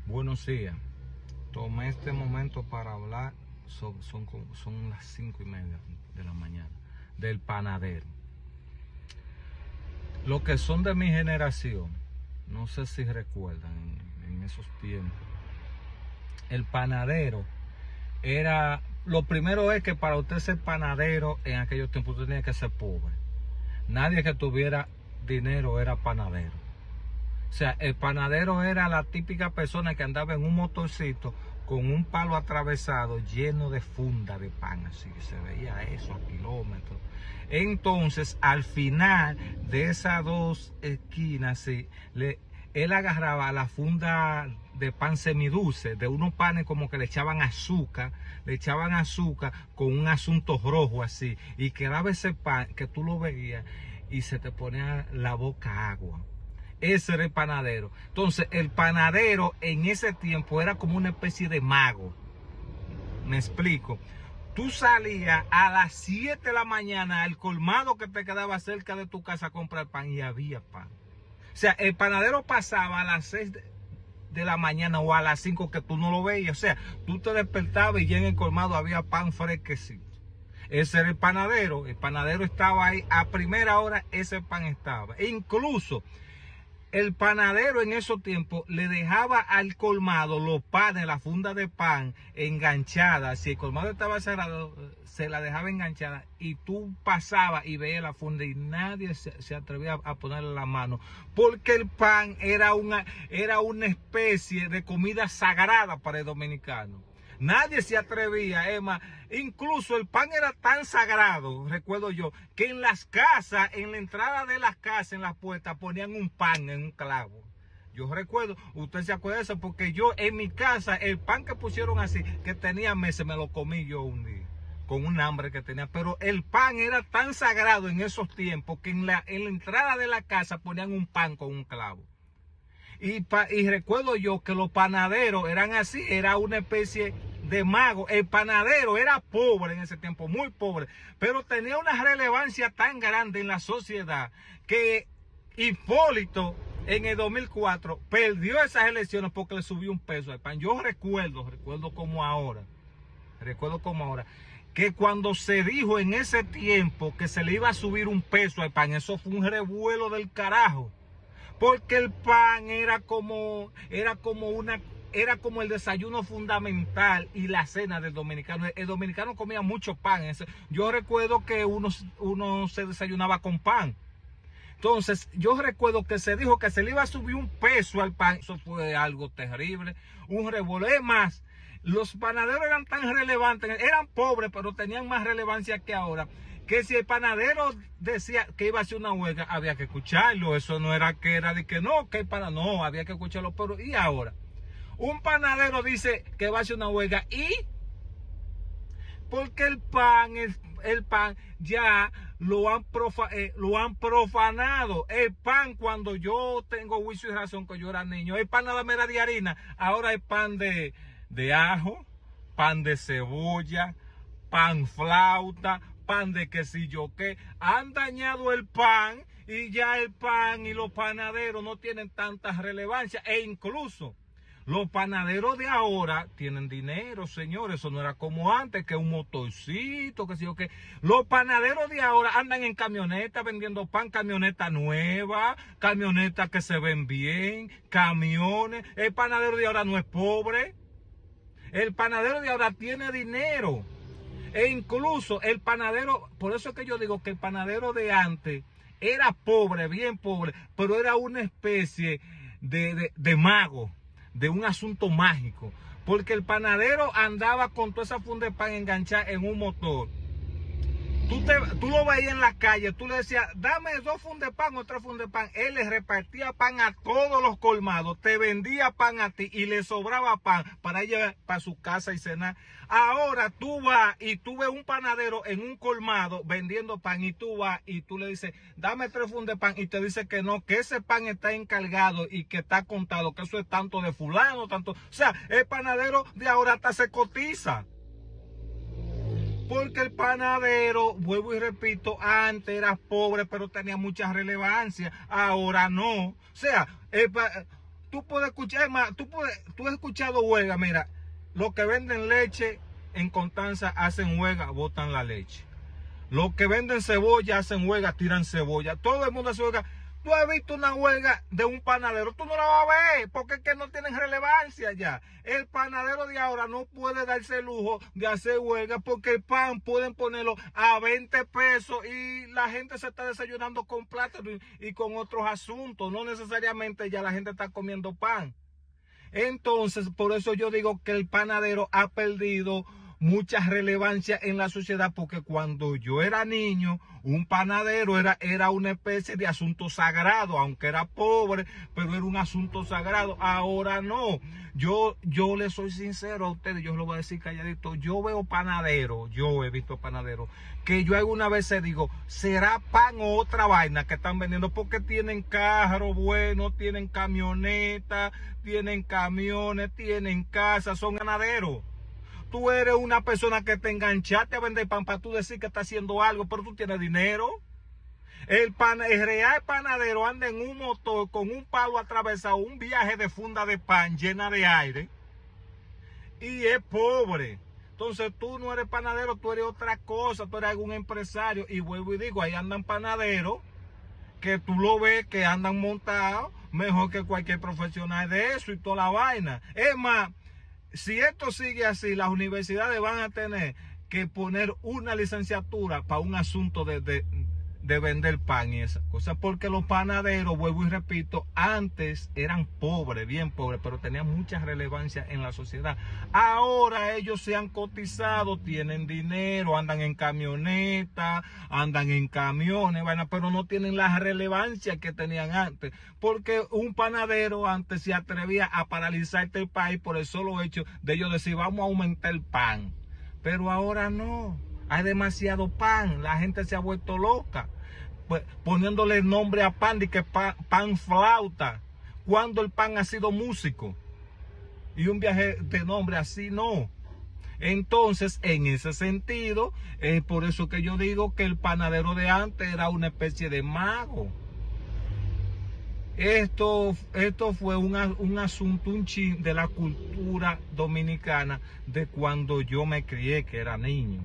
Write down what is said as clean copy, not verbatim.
Buenos días. Tomé este momento para hablar, son las 5:30 de la mañana, del panadero. Los que son de mi generación, no sé si recuerdan en esos tiempos, el panadero era, lo primero es que para usted ser panadero en aquellos tiempos usted tenía que ser pobre. Nadie que tuviera dinero era panadero. O sea, el panadero era la típica persona que andaba en un motorcito con un palo atravesado lleno de funda de pan, así que se veía eso a kilómetros. Entonces, al final de esas dos esquinas, sí, él agarraba la funda de pan semidulce, de unos panes como que le echaban azúcar con un asunto rojo así, y quedaba ese pan que tú lo veías y se te ponía la boca agua. Ese era el panadero. Entonces, el panadero en ese tiempo era como una especie de mago. Me explico. Tú salías a las 7 de la mañana al colmado que te quedaba cerca de tu casa a comprar pan y había pan. O sea, el panadero pasaba a las 6 de la mañana o a las 5 que tú no lo veías. O sea, tú te despertabas y ya en el colmado había pan fresquecito. Ese era el panadero. El panadero estaba ahí. A primera hora ese pan estaba. E incluso el panadero en esos tiempos le dejaba al colmado los panes, la funda de pan enganchada. Si el colmado estaba cerrado, se la dejaba enganchada y tú pasabas y veías la funda y nadie se atrevía a ponerle la mano, porque el pan era una especie de comida sagrada para el dominicano. Nadie se atrevía, Emma. Incluso el pan era tan sagrado, recuerdo yo, que en las casas, en la entrada de las casas, en las puertas, ponían un pan en un clavo. Yo recuerdo, usted se acuerda de eso, porque yo en mi casa, el pan que pusieron así, que tenía meses, me lo comí yo un día, con un hambre que tenía. Pero el pan era tan sagrado en esos tiempos, que en la entrada de la casa ponían un pan con un clavo. Y recuerdo yo que los panaderos eran así, era una especie de mago. El panadero era pobre en ese tiempo, muy pobre, pero tenía una relevancia tan grande en la sociedad que Hipólito en el 2004 perdió esas elecciones porque le subió un peso al pan. Yo recuerdo como ahora, que cuando se dijo en ese tiempo que se le iba a subir un peso al pan, eso fue un revuelo del carajo. Porque el pan era como el desayuno fundamental y la cena del dominicano. El dominicano comía mucho pan. Yo recuerdo que uno se desayunaba con pan. Entonces, yo recuerdo que se dijo que se le iba a subir un peso al pan. Eso fue algo terrible, un revuelo. Es más, los panaderos eran tan relevantes, eran pobres, pero tenían más relevancia que ahora, que si el panadero decía que iba a hacer una huelga, había que escucharlo. Eso no era que era de que no, no, había que escucharlo. Pero ¿y ahora? Un panadero dice que va a hacer una huelga y porque el pan ya lo han profanado. El pan, cuando yo tengo juicio y razón, que yo era niño, el pan nada más era de harina. Ahora hay pan de ajo, pan de cebolla, pan flauta, pan de qué sé yo qué. Han dañado el pan y ya el pan y los panaderos no tienen tanta relevancia. E incluso los panaderos de ahora tienen dinero, señores. Eso no era como antes, que un motorcito, que sé yo qué. Los panaderos de ahora andan en camioneta vendiendo pan, camioneta nueva, camionetas que se ven bien, camiones. El panadero de ahora no es pobre. El panadero de ahora tiene dinero. E incluso el panadero, por eso es que yo digo que el panadero de antes era pobre, bien pobre, pero era una especie de mago, de un asunto mágico. Porque el panadero andaba con toda esa funda de pan enganchada en un motor. Tú lo veías en la calle, tú le decías, dame 2 fundas de pan o 3 fundas de pan. Él le repartía pan a todos los colmados, te vendía pan a ti y le sobraba pan para llevar para su casa y cenar. Ahora tú vas y tú ves un panadero en un colmado vendiendo pan y tú vas y tú le dices, dame 3 fundas de pan y te dice que no, que ese pan está encargado y que está contado, que eso es tanto de fulano, tanto. O sea, el panadero de ahora hasta se cotiza. Porque el panadero, vuelvo y repito, antes era pobre, pero tenía mucha relevancia. Ahora no. O sea, tú puedes escuchar, más, tú has escuchado huelga, mira, los que venden leche en Constanza hacen huelga, botan la leche. Los que venden cebolla hacen huelga, tiran cebolla. Todo el mundo hace huelga. Tú has visto una huelga de un panadero, tú no la vas a ver, porque es que no tienen relevancia ya. El panadero de ahora no puede darse el lujo de hacer huelga porque el pan pueden ponerlo a 20 pesos y la gente se está desayunando con plátano y con otros asuntos. No necesariamente ya la gente está comiendo pan. Entonces, por eso yo digo que el panadero ha perdido mucha relevancia en la sociedad, porque cuando yo era niño, un panadero era una especie de asunto sagrado, aunque era pobre, pero era un asunto sagrado. Ahora no. Yo le soy sincero a ustedes, yo lo voy a decir calladito, yo veo panadero, yo he visto panadero, que yo alguna vez digo, ¿será pan o otra vaina que están vendiendo? Porque tienen carro bueno, tienen camioneta, tienen camiones, tienen casa, son ganaderos. Tú eres una persona que te enganchaste a vender pan para tú decir que está haciendo algo, pero tú tienes dinero. El real panadero anda en un motor con un palo atravesado, un viaje de funda de pan llena de aire y es pobre. Entonces tú no eres panadero, tú eres otra cosa, tú eres algún empresario. Y vuelvo y digo, ahí andan panaderos que tú lo ves que andan montados mejor que cualquier profesional de eso y toda la vaina. Es más, si esto sigue así, las universidades van a tener que poner una licenciatura para un asunto de vender pan y esas cosas, porque los panaderos, vuelvo y repito, antes eran pobres, bien pobres, pero tenían mucha relevancia en la sociedad. Ahora ellos se han cotizado, tienen dinero, andan en camioneta, andan en camiones, bueno, pero no tienen la relevancia que tenían antes, porque un panadero antes se atrevía a paralizarte el país por el solo hecho de ellos decir, vamos a aumentar el pan. Pero ahora no, hay demasiado pan, la gente se ha vuelto loca, pues, poniéndole el nombre a pan de que pan flauta, cuando el pan ha sido músico, y un viaje de nombre así no. Entonces, en ese sentido, es por eso que yo digo que el panadero de antes era una especie de mago. Esto fue un asunto, un chin de la cultura dominicana de cuando yo me crié, que era niño.